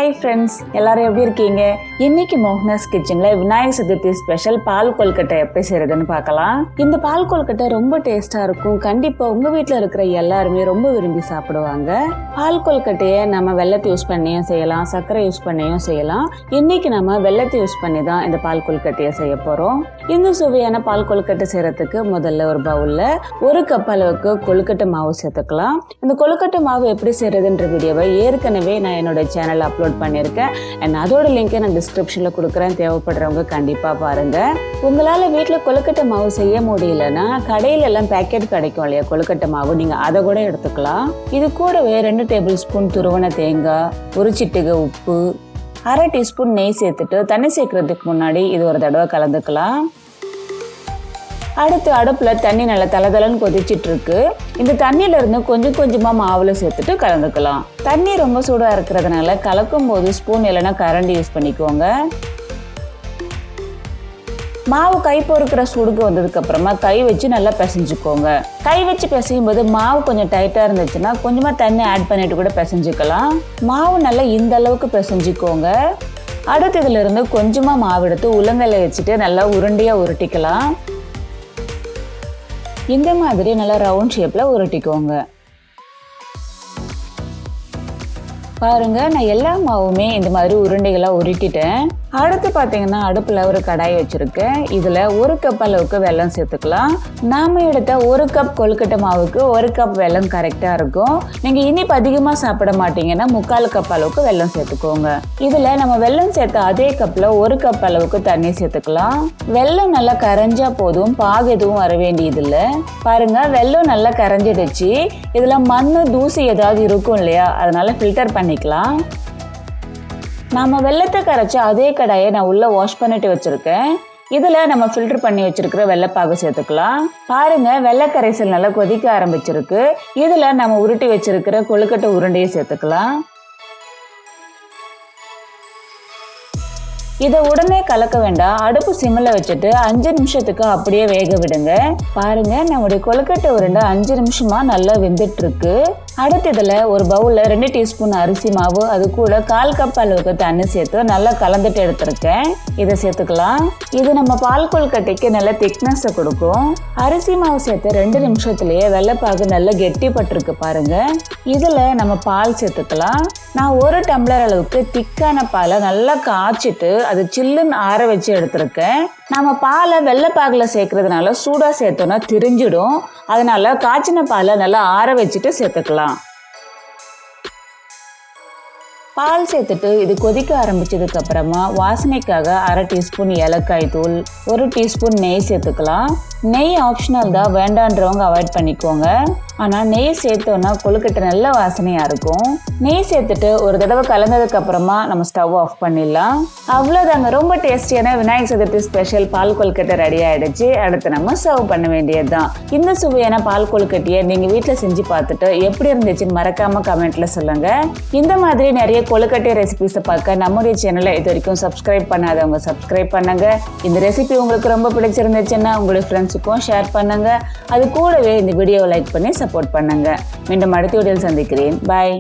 Hi friends, எல்லாரும் எப்படி இருக்கீங்க? இன்னைக்கு மோகனாஸ் கிச்சன்ல விநாயகர் சதுர்த்தி ஸ்பெஷல் பால் கொல்கட்டை எப்படி செய்யறதுன்னு பார்க்கலாம். இந்த பால் கொல்கட்டை ரொம்ப டேஸ்டா இருக்கும். கண்டிப்பா உங்க வீட்ல இருக்கிற எல்லாருமே ரொம்ப விரும்பி சாப்பிடுவாங்க. பால் கொல்கட்டையை நம்ம வெல்லத்தை யூஸ் பண்ணியும் செய்யலாம், சர்க்கரை யூஸ் பண்ணியும் செய்யலாம். இன்னைக்கு நம்ம வெல்லத்தை யூஸ் பண்ணி தான் இந்த பால் கொல்கட்டையை செய்ய போறோம். இந்த சுவையான பால் கொல்கட்டை செய்யறதுக்கு முதல்ல ஒரு பவுல்ல 1 கப் அளவுக்கு கொழுக்கட்டை மாவு சேர்த்துக்கலாம். இந்த கொழுக்கட்டை மாவு எப்படி செய்யறதுன்ற வீடியோவை ஏற்கனவே நான் என்னோட சேனல்ல அப்லோட் பண்ணியிருக்கேன். அண்ட் அதோட லிங்கை நான் டிஸ்கிரிப்ஷன்ல கொடுக்குறேன். தேவைப்படுறவங்க கண்டிப்பா பாருங்க. உங்களால வீட்டுல கொழுக்கட்டை மாவு செய்ய முடியலன்னா கடையில எல்லாம் பேக்கெட் கிடைக்கும் இல்லையா கொழுக்கட்டை மாவு, நீங்க அதை கூட எடுத்துக்கலாம். இது கூடவே 2 டேபிள் ஸ்பூன் துருவன தேங்காய், 1 சிட்டிகை உப்பு, 1/2 டீஸ்பூன் நெய் சேர்த்துட்டு தண்ணி சேர்க்கறதுக்கு முன்னாடி இது ஒரு தடவை கலந்துக்கலாம். அடுத்து அடுப்புல தண்ணி நல்லா தளதளன்னு கொதிச்சிட்டு இருக்கு. இந்த தண்ணியில இருந்து கொஞ்சம் கொஞ்சமா மாவுல சேர்த்துட்டு கலந்துக்கலாம். தண்ணி ரொம்ப சூடா இருக்கிறதுனால கலக்கும் போது ஸ்பூன் இல்லைன்னா கரண்டி யூஸ் பண்ணிக்கோங்க. மாவு கை பொறுக்கிற சூடுக்கு வந்ததுக்கு அப்புறமா கை வச்சு நல்லா பிசைஞ்சுக்கோங்க. கை வச்சு பிசையும் போது மாவு கொஞ்சம் டைட்டா இருந்துச்சுன்னா கொஞ்சமா தண்ணி ஆட் பண்ணிட்டு கூட பிசைஞ்சுக்கலாம். மாவு நல்லா இந்த அளவுக்கு பிசைஞ்சுக்கோங்க. அடுத்து இதுல இருந்து கொஞ்சமா மாவு எடுத்து உள்ளங்கையில வச்சுட்டு நல்லா உருண்டையா உருட்டிக்கலாம். இந்த மாதிரி நல்லா ரவுண்ட் ஷேப்ல உருட்டிக்கோங்க. பாருங்க, நான் எல்லா மாவுமே இந்த மாதிரி உருண்டைகளா உருட்டிட்டேன். அடுத்து பாத்தீங்கன்னா அடுப்புல ஒரு கடாய் வச்சிருக்கேன். இதுல 1 கப் அளவுக்கு வெல்லம் சேர்த்துக்கலாம். நாம எடுத்த 1 கப் கொழுக்கட்டை மாவுக்கு 1 கப் வெல்லம் கரெக்டா இருக்கும். நீங்க இனிப்பு அதிகமா சாப்பிட மாட்டீங்கன்னா 3/4 கப் அளவுக்கு வெல்லம் சேர்த்துக்கோங்க. இதுல நம்ம வெல்லம் சேர்த்த அதே கப்ல 1 கப் அளவுக்கு தண்ணி சேர்த்துக்கலாம். வெல்லம் நல்லா கரைஞ்சா போதும், பாகு எதுவும் வர வேண்டியது இல்ல. பாருங்க, வெல்லம் நல்லா கரைஞ்சிடுச்சு. இதுல மண்ணு தூசி ஏதாவது இருக்கும் இல்லையா, அதனால ஃபில்டர் பண்ணிக்கலாம். நாம வெல்லத்தை கரைச்சி அதே கடாயை நான் உள்ள வாஷ் பண்ணிட்டு வச்சிருக்கேன். இதுல நம்ம ஃபில்டர் பண்ணி வச்சிருக்கிற வெள்ளைப்பாகு சேர்த்துக்கலாம். பாருங்க, வெள்ளை கரைசல் நல்லா கொதிக்க ஆரம்பிச்சிருக்கு. இதுல நம்ம உருட்டி வச்சிருக்கிற கொழுக்கட்டை உருண்டையை சேர்த்துக்கலாம். இதை உடனே கலக்க வேண்டாம். அடுப்பு சிம்ல வச்சுட்டு 5 நிமிஷத்துக்கு அப்படியே வேக விடுங்க. பாருங்க, நம்முடைய கொழுக்கட்டை உருண்டை 5 நிமிஷமா நல்லா வெந்துட்டு இருக்கு. அடுத்து இதுல ஒரு பவுல்ல 2 டீஸ்பூன் அரிசி மாவு, அது கூட 1/4 கப் அளவுக்கு தண்ணி சேர்த்து நல்லா கலந்துட்டு எடுத்திருக்கேன். இதை சேர்த்துக்கலாம். இது நம்ம பால் கொழுக்கட்டைக்கு நல்ல திக்னஸ் கொடுக்கும். அரிசி மாவு சேர்த்து 2 நிமிஷத்துலயே வெள்ளைப்பாகு நல்லா கெட்டிப்பட்டிருக்கு. பாருங்க, இதுல நம்ம பால் சேர்த்துக்கலாம். நான் 1 டம்ளர் அளவுக்கு திக்கான பாலை நல்லா காய்ச்சிட்டு அது சில்லுன்னு ஆற வச்சு எடுத்திருக்கேன். நம்ம பாலை வெள்ளைப்பாகுல சேர்க்கறதுனால சூடா சேர்த்தோம்னா திரிஞ்சிடும். அதனால காய்ச்சின பாலை நல்லா ஆற வச்சுட்டு சேர்த்துக்கலாம். பால் சேர்த்துட்டு இது கொதிக்க ஆரம்பிச்சதுக்கு அப்புறமா வாசனைக்காக 1/2 டீஸ்பூன் ஏலக்காய் தூள், 1 டீஸ்பூன் நெய் சேர்த்துக்கலாம். நெய் ஆப்ஷனல் தான், வேண்டான்றவங்க அவாய்ட் பண்ணிக்கோங்க. ஆனால் நெய் சேர்த்தோன்னா கொழுக்கட்டை நல்ல வாசனையாக இருக்கும். நெய் சேர்த்துட்டு ஒரு தடவை கலந்ததுக்கு அப்புறமா நம்ம ஸ்டவ் ஆஃப் பண்ணிடலாம். அவ்வளோதாங்க, ரொம்ப டேஸ்டியான விநாயகர் சதுர்த்தி ஸ்பெஷல் பால் கொழுக்கட்டை ரெடி ஆகிடுச்சு. அடுத்து நம்ம சர்வ் பண்ண வேண்டியது தான். இந்த சுவையான பால் கொழுக்கட்டையை நீங்கள் வீட்டில் செஞ்சு பார்த்துட்டு எப்படி இருந்துச்சுன்னு மறக்காமல் கமெண்ட்டில் சொல்லுங்கள். இந்த மாதிரி நிறைய கொழுக்கட்டை ரெசிபிஸை பார்க்க நம்முடைய சேனலை இது வரைக்கும் சப்ஸ்கிரைப் பண்ணாதவங்க சப்ஸ்கிரைப் பண்ணுங்க. இந்த ரெசிபி உங்களுக்கு ரொம்ப பிடிச்சிருந்துச்சுன்னா உங்களுடைய ஃப்ரெண்ட்ஸுக்கும் ஷேர் பண்ணுங்க. அது கூடவே இந்த வீடியோவை லைக் பண்ணி சப்போர்ட் பண்ணுங்க. மீண்டும் அடுத்த வீடியோவில் சந்திக்கிறேன். பாய்.